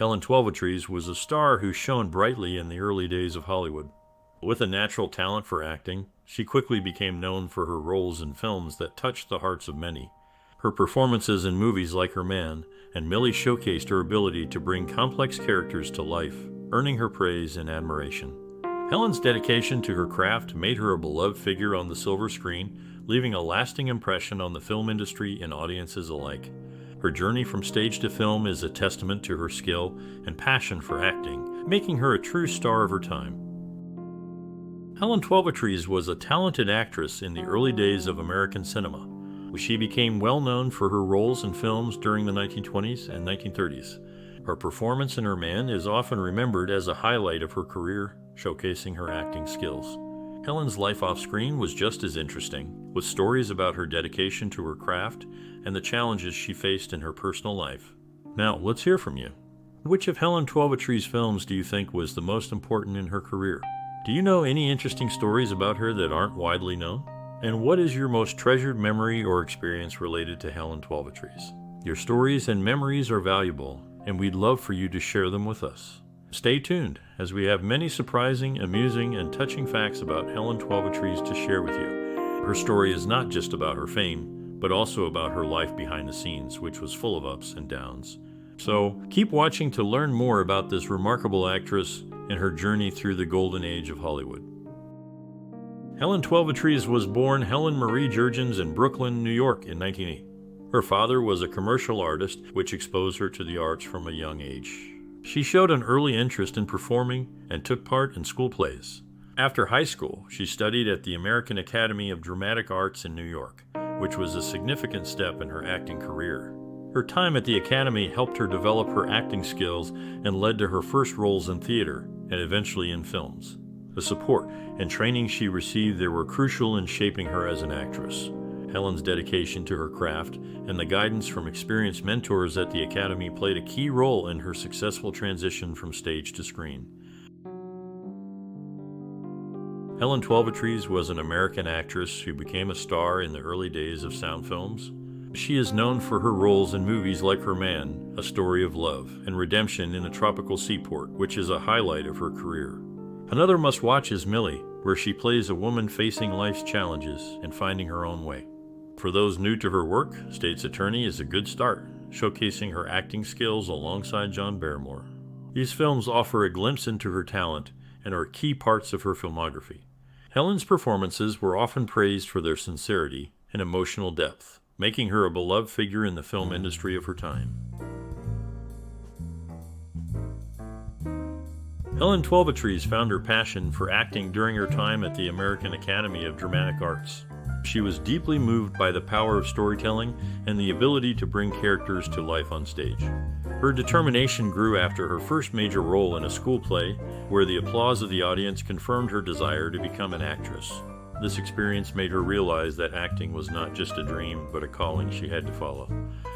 Helen Twelvetrees was a star who shone brightly in the early days of Hollywood. With a natural talent for acting, she quickly became known for her roles in films that touched the hearts of many. Her performances in movies like Her Man and Millie showcased her ability to bring complex characters to life, earning her praise and admiration. Helen's dedication to her craft made her a beloved figure on the silver screen, leaving a lasting impression on the film industry and audiences alike. Her journey from stage to film is a testament to her skill and passion for acting, making her a true star of her time. Helen Twelvetrees was a talented actress in the early days of American cinema. She became well known for her roles in films during the 1920s and 1930s. Her performance in Her Man is often remembered as a highlight of her career, showcasing her acting skills. Helen's life off-screen was just as interesting, with stories about her dedication to her craft and the challenges she faced in her personal life. Now, let's hear from you. Which of Helen Twelvetrees' films do you think was the most important in her career? Do you know any interesting stories about her that aren't widely known? And what is your most treasured memory or experience related to Helen Twelvetrees? Your stories and memories are valuable, and we'd love for you to share them with us. Stay tuned, as we have many surprising, amusing, and touching facts about Helen Twelvetrees to share with you. Her story is not just about her fame, but also about her life behind the scenes, which was full of ups and downs. So, keep watching to learn more about this remarkable actress and her journey through the golden age of Hollywood. Helen Twelvetrees was born Helen Marie Jurgens in Brooklyn, New York in 1908. Her father was a commercial artist, which exposed her to the arts from a young age. She showed an early interest in performing and took part in school plays. After high school, she studied at the American Academy of Dramatic Arts in New York, which was a significant step in her acting career. Her time at the Academy helped her develop her acting skills and led to her first roles in theater and eventually in films. The support and training she received there were crucial in shaping her as an actress. Helen's dedication to her craft and the guidance from experienced mentors at the Academy played a key role in her successful transition from stage to screen. Helen Twelvetrees was an American actress who became a star in the early days of sound films. She is known for her roles in movies like Her Man, A Story of Love, and Redemption in a Tropical Seaport, which is a highlight of her career. Another must-watch is Millie, where she plays a woman facing life's challenges and finding her own way. For those new to her work, State's Attorney is a good start, showcasing her acting skills alongside John Barrymore. These films offer a glimpse into her talent and are key parts of her filmography. Helen's performances were often praised for their sincerity and emotional depth, making her a beloved figure in the film industry of her time. Helen Twelvetrees found her passion for acting during her time at the American Academy of Dramatic Arts. She was deeply moved by the power of storytelling and the ability to bring characters to life on stage. Her determination grew after her first major role in a school play, where the applause of the audience confirmed her desire to become an actress. This experience made her realize that acting was not just a dream, but a calling she had to follow.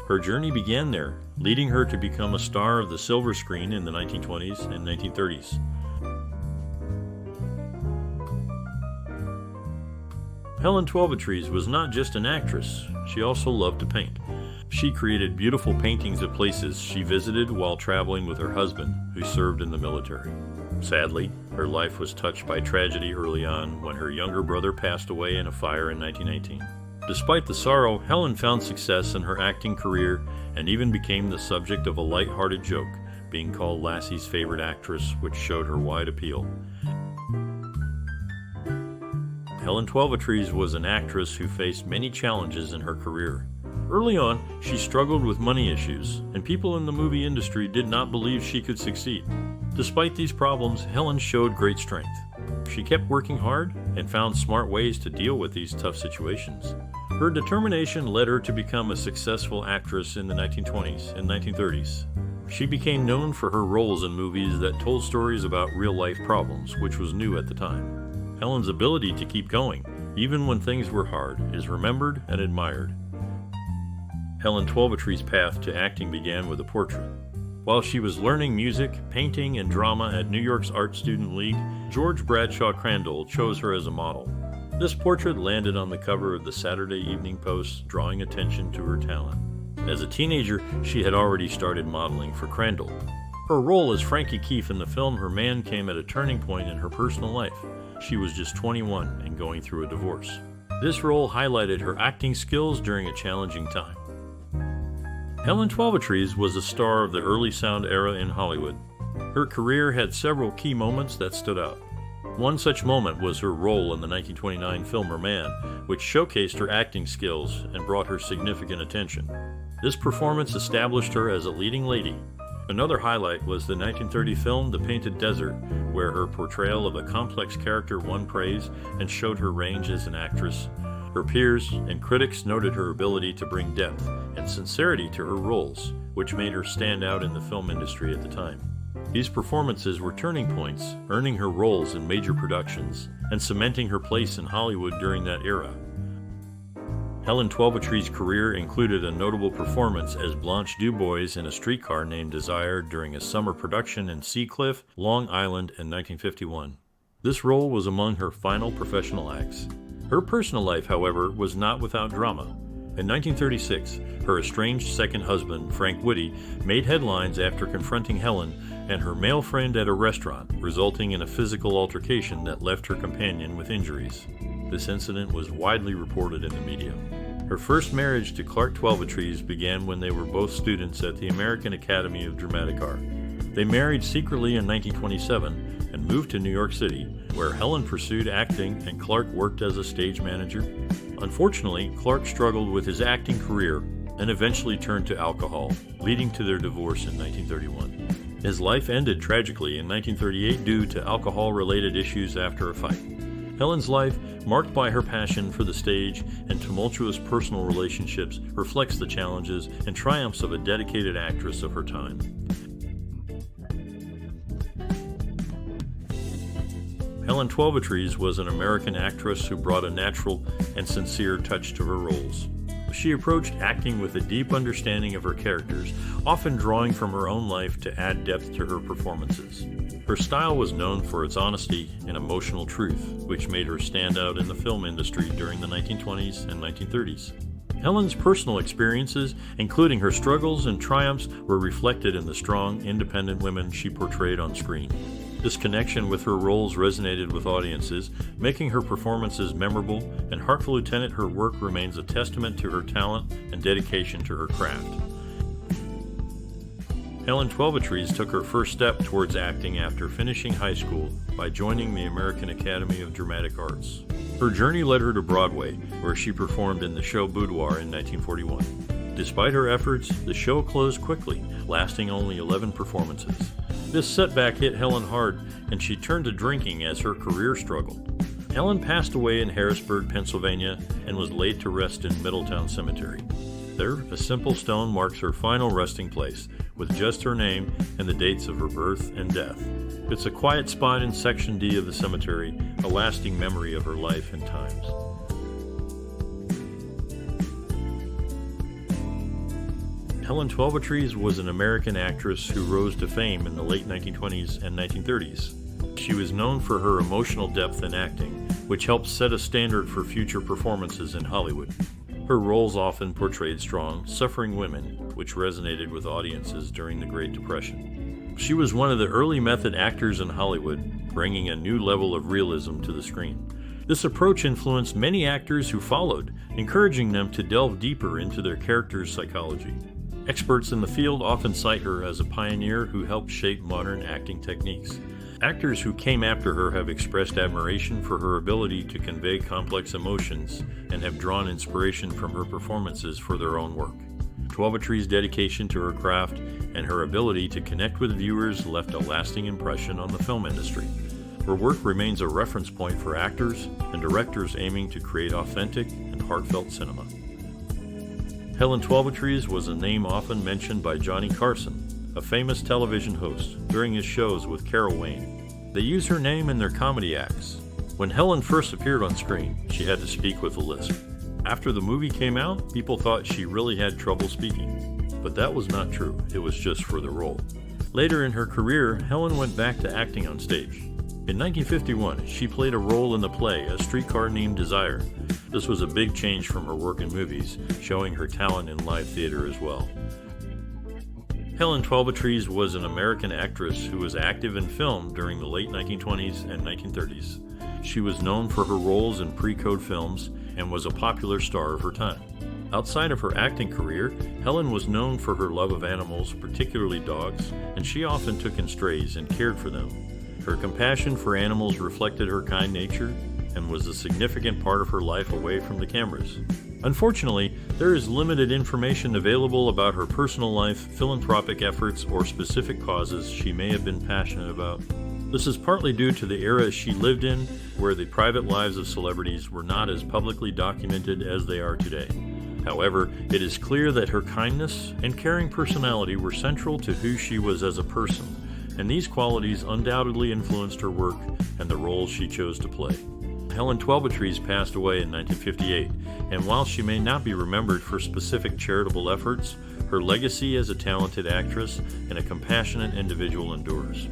Her journey began there, leading her to become a star of the silver screen in the 1920s and 1930s. Helen Twelvetrees was not just an actress, she also loved to paint. She created beautiful paintings of places she visited while traveling with her husband, who served in the military. Sadly, her life was touched by tragedy early on when her younger brother passed away in a fire in 1919. Despite the sorrow, Helen found success in her acting career and even became the subject of a light-hearted joke, being called Lassie's favorite actress, which showed her wide appeal. Helen Twelvetrees was an actress who faced many challenges in her career. Early on, she struggled with money issues, and people in the movie industry did not believe she could succeed. Despite these problems, Helen showed great strength. She kept working hard and found smart ways to deal with these tough situations. Her determination led her to become a successful actress in the 1920s and 1930s. She became known for her roles in movies that told stories about real-life problems, which was new at the time. Helen's ability to keep going, even when things were hard, is remembered and admired. Helen Twelvetrees' path to acting began with a portrait. While she was learning music, painting, and drama at New York's Art Student League, George Bradshaw Crandall chose her as a model. This portrait landed on the cover of the Saturday Evening Post, drawing attention to her talent. As a teenager, she had already started modeling for Crandall. Her role as Frankie Keefe in the film Her Man came at a turning point in her personal life. She was just 21 and going through a divorce. This role highlighted her acting skills during a challenging time. Helen Twelvetrees was a star of the early sound era in Hollywood. Her career had several key moments that stood out. One such moment was her role in the 1929 film Her Man, which showcased her acting skills and brought her significant attention. This performance established her as a leading lady. Another highlight was the 1930 film The Painted Desert, where her portrayal of a complex character won praise and showed her range as an actress. Her peers and critics noted her ability to bring depth and sincerity to her roles, which made her stand out in the film industry at the time. These performances were turning points, earning her roles in major productions and cementing her place in Hollywood during that era. Helen Twelvetrees' career included a notable performance as Blanche DuBois in A Streetcar Named Desire during a summer production in Seacliff, Long Island in 1951. This role was among her final professional acts. Her personal life, however, was not without drama. In 1936, her estranged second husband, Frank Whitty, made headlines after confronting Helen and her male friend at a restaurant, resulting in a physical altercation that left her companion with injuries. This incident was widely reported in the media. Her first marriage to Clark Twelvetrees began when they were both students at the American Academy of Dramatic Art. They married secretly in 1927 and moved to New York City, where Helen pursued acting and Clark worked as a stage manager. Unfortunately, Clark struggled with his acting career and eventually turned to alcohol, leading to their divorce in 1931. His life ended tragically in 1938 due to alcohol-related issues after a fight. Helen's life, marked by her passion for the stage and tumultuous personal relationships, reflects the challenges and triumphs of a dedicated actress of her time. Helen Twelvetrees was an American actress who brought a natural and sincere touch to her roles. She approached acting with a deep understanding of her characters, often drawing from her own life to add depth to her performances. Her style was known for its honesty and emotional truth, which made her stand out in the film industry during the 1920s and 1930s. Helen's personal experiences, including her struggles and triumphs, were reflected in the strong, independent women she portrayed on screen. This connection with her roles resonated with audiences, making her performances memorable, and Heartful Lieutenant, her work remains a testament to her talent and dedication to her craft. Helen Twelvetrees took her first step towards acting after finishing high school by joining the American Academy of Dramatic Arts. Her journey led her to Broadway, where she performed in the show Boudoir in 1941. Despite her efforts, the show closed quickly, lasting only 11 performances. This setback hit Helen hard, and she turned to drinking as her career struggled. Helen passed away in Harrisburg, Pennsylvania, and was laid to rest in Middletown Cemetery. There, a simple stone marks her final resting place, with just her name and the dates of her birth and death. It's a quiet spot in Section D of the cemetery, a lasting memory of her life and times. Helen Twelvetrees was an American actress who rose to fame in the late 1920s and 1930s. She was known for her emotional depth in acting, which helped set a standard for future performances in Hollywood. Her roles often portrayed strong, suffering women, which resonated with audiences during the Great Depression. She was one of the early method actors in Hollywood, bringing a new level of realism to the screen. This approach influenced many actors who followed, encouraging them to delve deeper into their characters' psychology. Experts in the field often cite her as a pioneer who helped shape modern acting techniques. Actors who came after her have expressed admiration for her ability to convey complex emotions and have drawn inspiration from her performances for their own work. Twelvetrees' dedication to her craft and her ability to connect with viewers left a lasting impression on the film industry. Her work remains a reference point for actors and directors aiming to create authentic and heartfelt cinema. Helen Twelvetrees was a name often mentioned by Johnny Carson, a famous television host, during his shows with Carol Wayne. They use her name in their comedy acts. When Helen first appeared on screen, she had to speak with a lisp. After the movie came out, people thought she really had trouble speaking. But that was not true. It was just for the role. Later in her career, Helen went back to acting on stage. In 1951, she played a role in the play A Streetcar Named Desire. This was a big change from her work in movies, showing her talent in live theater as well. Helen Twelvetrees was an American actress who was active in film during the late 1920s and 1930s. She was known for her roles in pre-code films and was a popular star of her time. Outside of her acting career, Helen was known for her love of animals, particularly dogs, and she often took in strays and cared for them. Her compassion for animals reflected her kind nature and was a significant part of her life away from the cameras. Unfortunately, there is limited information available about her personal life, philanthropic efforts, or specific causes she may have been passionate about. This is partly due to the era she lived in, where the private lives of celebrities were not as publicly documented as they are today. However, it is clear that her kindness and caring personality were central to who she was as a person, and these qualities undoubtedly influenced her work and the roles she chose to play. Helen Twelvetrees passed away in 1958, and while she may not be remembered for specific charitable efforts, her legacy as a talented actress and a compassionate individual endures.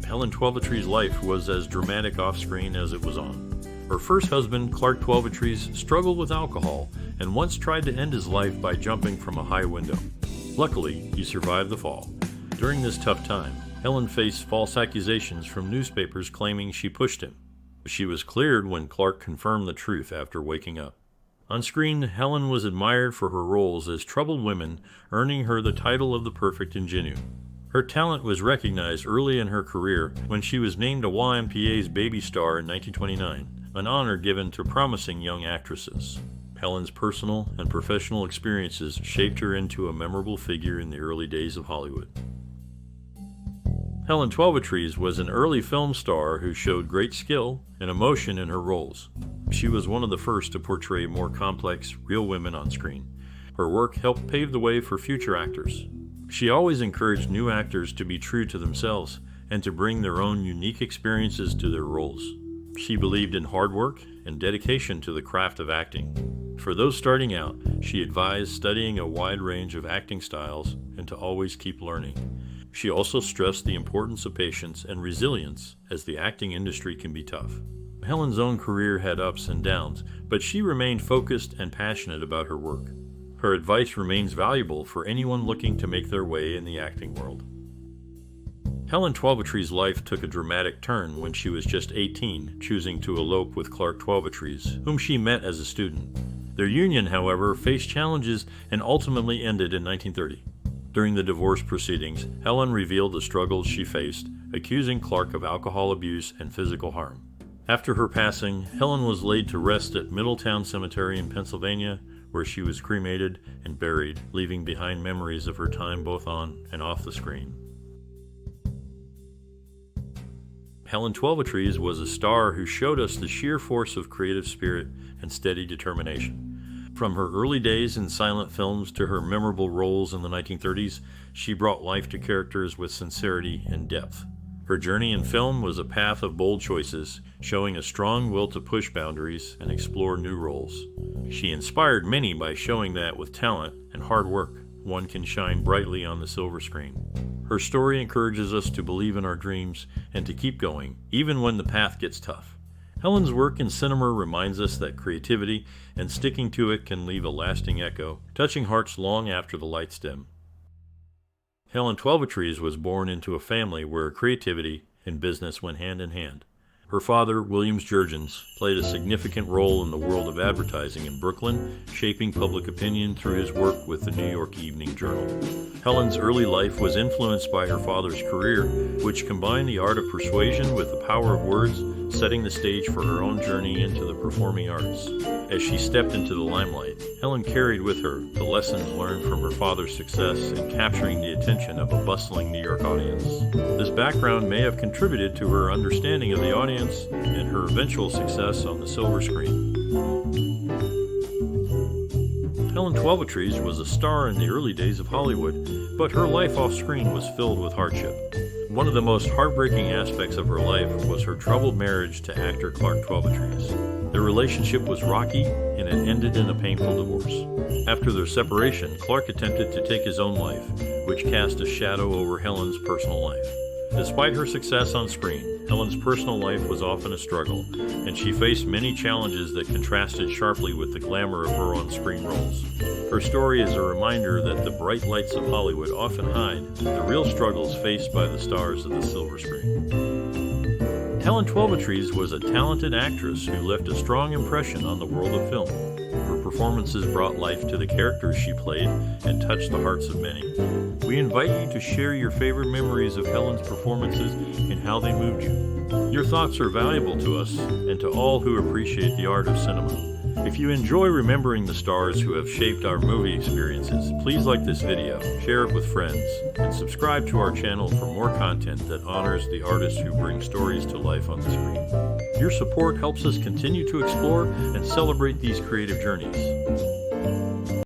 Helen Twelvetrees' life was as dramatic off-screen as it was on. Her first husband, Clark Twelvetrees, struggled with alcohol and once tried to end his life by jumping from a high window. Luckily, he survived the fall. During this tough time, Helen faced false accusations from newspapers claiming she pushed him. She was cleared when Clark confirmed the truth after waking up. On screen, Helen was admired for her roles as troubled women, earning her the title of the perfect ingenue. Her talent was recognized early in her career when she was named a YMPA's Baby Star in 1929, an honor given to promising young actresses. Helen's personal and professional experiences shaped her into a memorable figure in the early days of Hollywood. Helen Twelvetrees was an early film star who showed great skill and emotion in her roles. She was one of the first to portray more complex, real women on screen. Her work helped pave the way for future actors. She always encouraged new actors to be true to themselves and to bring their own unique experiences to their roles. She believed in hard work and dedication to the craft of acting. For those starting out, she advised studying a wide range of acting styles and to always keep learning. She also stressed the importance of patience and resilience, as the acting industry can be tough. Helen's own career had ups and downs, but she remained focused and passionate about her work. Her advice remains valuable for anyone looking to make their way in the acting world. Helen Twelvetrees' life took a dramatic turn when she was just 18, choosing to elope with Clark Twelvetrees, whom she met as a student. Their union, however, faced challenges and ultimately ended in 1930. During the divorce proceedings, Helen revealed the struggles she faced, accusing Clark of alcohol abuse and physical harm. After her passing, Helen was laid to rest at Middletown Cemetery in Pennsylvania, where she was cremated and buried, leaving behind memories of her time both on and off the screen. Helen Twelvetrees was a star who showed us the sheer force of creative spirit and steady determination. From her early days in silent films to her memorable roles in the 1930s, she brought life to characters with sincerity and depth. Her journey in film was a path of bold choices, showing a strong will to push boundaries and explore new roles. She inspired many by showing that with talent and hard work, one can shine brightly on the silver screen. Her story encourages us to believe in our dreams and to keep going, even when the path gets tough. Helen's work in cinema reminds us that creativity and sticking to it can leave a lasting echo, touching hearts long after the lights dim. Helen Twelvetrees was born into a family where creativity and business went hand in hand. Her father, Williams Jurgens, played a significant role in the world of advertising in Brooklyn, shaping public opinion through his work with the New York Evening Journal. Helen's early life was influenced by her father's career, which combined the art of persuasion with the power of words, setting the stage for her own journey into the performing arts. As she stepped into the limelight, Helen carried with her the lessons learned from her father's success in capturing the attention of a bustling New York audience. This background may have contributed to her understanding of the audience and her eventual success on the silver screen. Helen Twelvetrees was a star in the early days of Hollywood, but her life off-screen was filled with hardship. One of the most heartbreaking aspects of her life was her troubled marriage to actor Clark Twelvetrees. Their relationship was rocky, and it ended in a painful divorce. After their separation, Clark attempted to take his own life, which cast a shadow over Helen's personal life. Despite her success on screen, Helen's personal life was often a struggle, and she faced many challenges that contrasted sharply with the glamour of her on-screen roles. Her story is a reminder that the bright lights of Hollywood often hide the real struggles faced by the stars of the silver screen. Helen Twelvetrees was a talented actress who left a strong impression on the world of film. Her performances brought life to the characters she played and touched the hearts of many. We invite you to share your favorite memories of Helen's performances and how they moved you. Your thoughts are valuable to us and to all who appreciate the art of cinema. If you enjoy remembering the stars who have shaped our movie experiences, please like this video, share it with friends, and subscribe to our channel for more content that honors the artists who bring stories to life on the screen. Your support helps us continue to explore and celebrate these creative journeys.